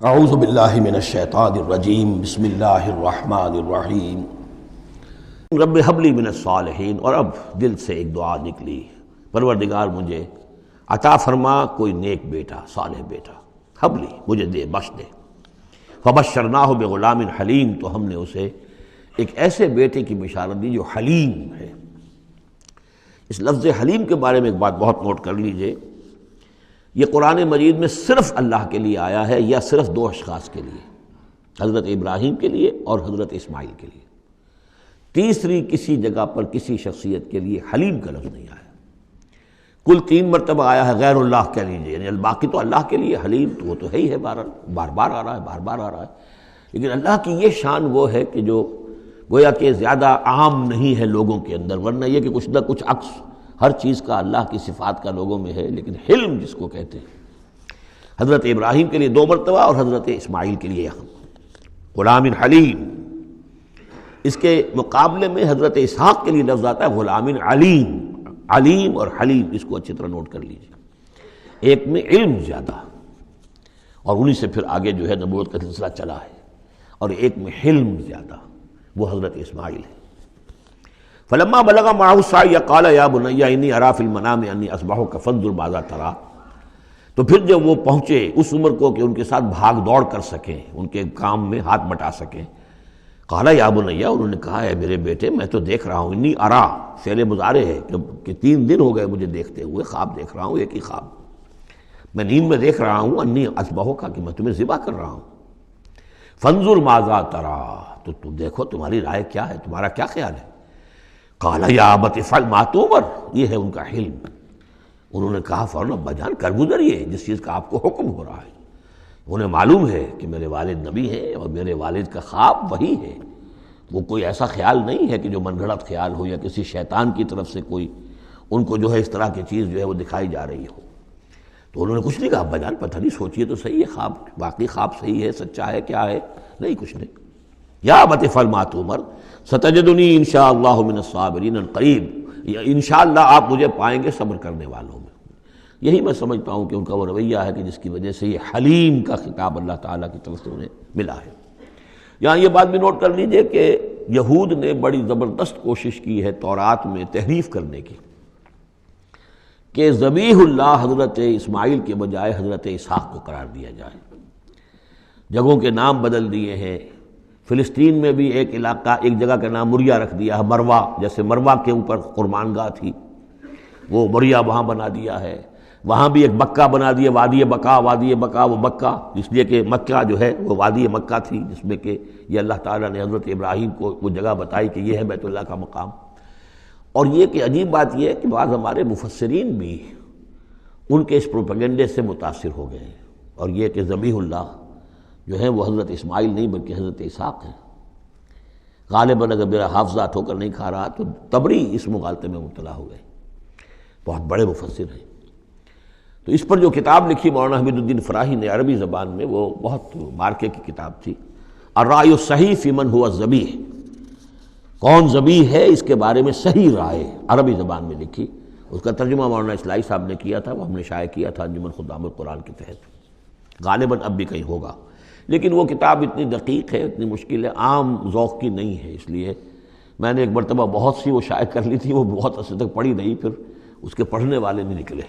اعوذ باللہ من الشیطان الرجیم بسم اللہ الرحمن الرحیم رب ہب لی من الصالحین۔ اور اب دل سے ایک دعا نکلی، پروردگار مجھے عطا فرما کوئی نیک بیٹا، صالح بیٹا، ہب لی، مجھے دے، بخش دے۔ فبشرناہ بغلام حلیم، تو ہم نے اسے ایک ایسے بیٹے کی بشارت دی جو حلیم ہے۔ اس لفظ حلیم کے بارے میں ایک بات بہت نوٹ کر لیجئے، یہ قرآن مجید میں صرف اللہ کے لیے آیا ہے یا صرف دو اشخاص کے لیے، حضرت ابراہیم کے لیے اور حضرت اسماعیل کے لیے۔ تیسری کسی جگہ پر کسی شخصیت کے لیے حلیم کا لفظ نہیں آیا۔ کل 3 مرتبہ آیا ہے غیر اللہ کہہ لیجیے، یعنی باقی تو اللہ کے لیے حلیم تو وہ تو ہے ہی ہے، بار بار آ رہا ہے، بار بار آ رہا ہے، لیکن اللہ کی یہ شان وہ ہے کہ جو گویا کہ زیادہ عام نہیں ہے لوگوں کے اندر، ورنہ یہ کہ کچھ نہ کچھ عکس ہر چیز کا اللہ کی صفات کا لوگوں میں ہے، لیکن حلم جس کو کہتے ہیں، حضرت ابراہیم کے لیے 2 مرتبہ اور حضرت اسماعیل کے لیے غلام حلیم۔ اس کے مقابلے میں حضرت اسحاق کے لیے لفظ آتا ہے غلام علیم۔ علیم اور حلیم، اس کو اچھی طرح نوٹ کر لیجیے، ایک میں علم زیادہ اور انہی سے پھر آگے جو ہے نبوت کا سلسلہ چلا ہے، اور ایک میں حلم زیادہ، وہ حضرت اسماعیل ہے۔ فلما بلغ معه السعي قال يا بني اني ارى في المنام اني اذبحك فانظر ماذا ترى۔ تو پھر جب وہ پہنچے اس عمر کو کہ ان کے ساتھ بھاگ دوڑ کر سکیں، ان کے کام میں ہاتھ بٹا سکیں، قال یا بنی، انہوں نے کہا ہے میرے بیٹے میں تو دیکھ رہا ہوں، انی ارا فعل مضارع ہے کہ 3 دن ہو گئے مجھے دیکھتے ہوئے، خواب دیکھ رہا ہوں، ایک ہی خواب میں نیند میں دیکھ رہا ہوں، انی اذبحک کہ میں تمہیں ذبح کر رہا ہوں، فانظر ماذا ترى، تو تم دیکھو تمہاری رائے کیا ہے، تمہارا کیا خیال ہے۔ قال یا ابت افعل ما تؤمر، یہ ہے ان کا حلم۔ انہوں نے کہا فوراً ابا جان کر گزریے جس چیز کا آپ کو حکم ہو رہا ہے۔ انہیں معلوم ہے کہ میرے والد نبی ہیں اور میرے والد کا خواب وہی ہے، وہ کوئی ایسا خیال نہیں ہے کہ جو من گھڑت خیال ہو یا کسی شیطان کی طرف سے کوئی ان کو جو ہے اس طرح کی چیز جو ہے وہ دکھائی جا رہی ہو۔ تو انہوں نے کچھ نہیں کہا ابا جان پتہ نہیں سوچیے تو صحیح ہے، خواب واقعی خواب صحیح ہے، سچا ہے، کیا ہے، نہیں کچھ نہیں۔ یا ابت افعل ما تؤمر ستجدنی انشاءاللہ من الصابرین، قریب انشاءاللہ آپ مجھے پائیں گے صبر کرنے والوں میں۔ یہی میں سمجھتا ہوں کہ ان کا وہ رویہ ہے کہ جس کی وجہ سے یہ حلیم کا خطاب اللہ تعالیٰ کی طرف سے انہیں ملا ہے۔ یہاں یہ بات بھی نوٹ کر لیجئے کہ یہود نے بڑی زبردست کوشش کی ہے تورات میں تحریف کرنے کی، کہ ذبیح اللہ حضرت اسماعیل کے بجائے حضرت اسحاق کو قرار دیا جائے۔ جگہوں کے نام بدل دیے ہیں، فلسطین میں بھی ایک علاقہ، ایک جگہ کا نام مریا رکھ دیا ہے، مروا، جیسے مروا کے اوپر قربان گاہ تھی وہ مریا وہاں بنا دیا ہے، وہاں بھی ایک مکہ بنا دیا، وادی بقا، وادی بقا وہ مکہ، اس لیے کہ مکہ جو ہے وہ وادی مکہ تھی، جس میں کہ یہ اللہ تعالیٰ نے حضرت ابراہیم کو وہ جگہ بتائی کہ یہ ہے بیت اللہ کا مقام۔ اور یہ کہ عجیب بات یہ ہے کہ بعض ہمارے مفسرین بھی ان کے اس پروپیگنڈے سے متاثر ہو گئے ہیں، اور یہ کہ ذبیح اللہ جو ہے وہ حضرت اسماعیل نہیں بلکہ حضرت اسحاق ہے۔ غالباً اگر میرا حافظہ ٹھوکر نہیں کھا رہا تو تبری اس مغالطے میں مبتلا ہو گئے، بہت بڑے مفسر ہیں۔ تو اس پر جو کتاب لکھی مولانا حمید الدین فراہی نے عربی زبان میں، وہ بہت مارکے کی کتاب تھی، الرائے الصحیح فی من هو الذبیح، کون ذبیح ہے اس کے بارے میں صحیح رائے، عربی زبان میں لکھی۔ اس کا ترجمہ مولانا اسلائی صاحب نے کیا تھا، وہ ہم نے شائع کیا تھا انجمن خدام القرآن کے تحت، غالباً اب بھی کہیں ہوگا، لیکن وہ کتاب اتنی دقیق ہے، اتنی مشکل ہے، عام ذوق کی نہیں ہے، اس لیے میں نے ایک مرتبہ بہت سی وہ شائع کر لی تھی، وہ بہت عرصے تک پڑھی نہیں، پھر اس کے پڑھنے والے نہیں نکلے۔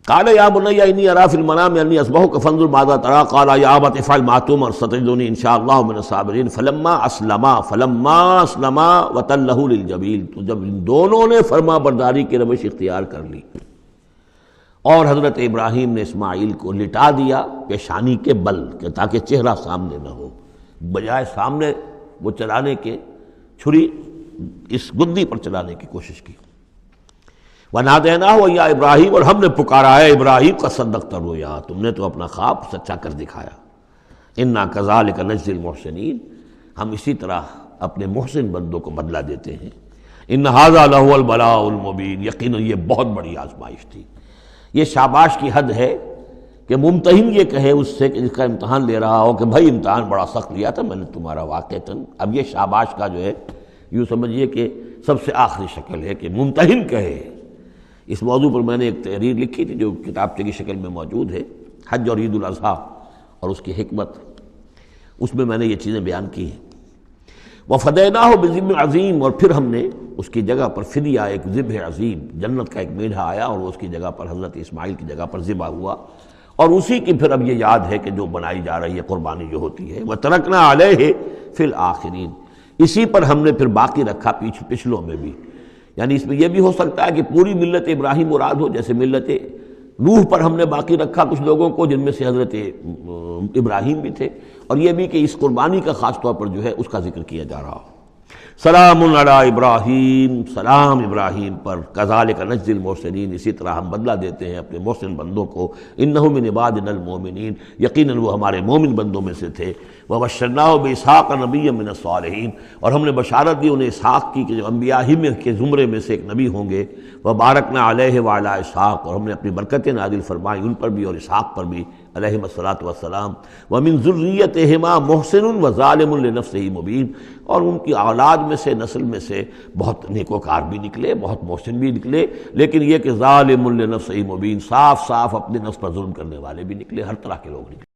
قال یا بنی انی اری فی المنام انی اذبحک فانظر ماذا تری، قال یا ابت افعل ما تؤمر ستجدنی انشاءاللہ من الصابرین، فلما اسلما وتلہ للجبین، تو جب ان دونوں نے فرما برداری کی روش اختیار کر لی اور حضرت ابراہیم نے اسماعیل کو لٹا دیا پیشانی کے بل کہ تاکہ چہرہ سامنے نہ ہو، بجائے سامنے وہ چلانے کے چھری اس گدی پر چلانے کی کوشش کی۔ وَنَادَيْنَاهُ يَا ابراہیم، اور ہم نے پکارا ہے ابراہیم قَدْ صَدَّقْتَ الرُّؤْيَا، تم نے تو اپنا خواب سچا کر دکھایا۔ اِنَّا كَذَلِكَ نَجْزِي الْمُحْسِنِينَ، ہم اسی طرح اپنے محسن بندوں کو بدلہ دیتے ہیں۔ إِنَّ هَذَا لَهُوَ الْبَلَاءُ الْمُبِينُ، یقیناً یہ بہت بڑی آزمائش تھی۔ یہ شاباش کی حد ہے کہ ممتحن یہ کہے اس سے کہ جس کا امتحان لے رہا ہو کہ بھائی امتحان بڑا سخت لیا تھا میں نے تمہارا واقعتاً، اب یہ شاباش کا جو ہے یوں سمجھیے کہ سب سے آخری شکل ہے کہ ممتحن کہے اس موضوع پر میں نے ایک تحریر لکھی تھی جو کتابچے کی شکل میں موجود ہے، حج اور عید الاضحیٰ اور اس کی حکمت، اس میں نے یہ چیزیں بیان کی ہیں۔ وَفَدَيْنَاهُ بِذِبْحٍ عَظِيمٍ، اور پھر ہم نے اس کی جگہ پر فدیہ، ایک ذبح عظیم، جنت کا ایک میڑھا آیا اور اس کی جگہ پر حضرت اسماعیل کی جگہ پر ذبح ہوا، اور اسی کی پھر اب یہ یاد ہے کہ جو بنائی جا رہی ہے قربانی جو ہوتی ہے۔ وَتَرَكْنَا عَلَيْهِ فِي الْآخِرِينَ، اسی پر ہم نے پھر باقی رکھا پچھلوں میں بھی، یعنی اس میں یہ بھی ہو سکتا ہے کہ پوری ملت ابراہیم مراد ہو، جیسے ملت نوح پر ہم نے باقی رکھا کچھ لوگوں کو جن میں سے حضرت ابراہیم بھی تھے، اور یہ بھی کہ اس قربانی کا خاص طور پر جو ہے اس کا ذکر کیا جا رہا ہو۔ سلام علی ابراہیم، سلام ابراہیم پر، کذالک نجزی المحسنین، اسی طرح ہم بدلہ دیتے ہیں اپنے محسن بندوں کو، انہ من عبادنا المؤمنین، یقیناً وہ ہمارے مومن بندوں میں سے تھے۔ وبشرناہ باسحاق نبیا من الصالحین، اور ہم نے بشارت دی انہیں اسحاق کی کہ جو انبیاء ہی میں کے زمرے میں سے ایک نبی ہوں گے۔ وبارکنا علیہ وعلی اسحاق، اور ہم نے اپنی برکتیں نازل فرمائی ان پر بھی اور اسحاق پر بھی علیہم الصلاۃ والسلام۔ ومن ذریتہما محسن وظالم لنفسہ مبین، اور ان کی اولاد میں سے، نسل میں سے بہت نیکوکار بھی نکلے، بہت محسن بھی نکلے، لیکن یہ کہ ظالم لنفسہ مبین، صاف صاف اپنے نفس پر ظلم کرنے والے بھی نکلے، ہر طرح کے لوگ نکلے۔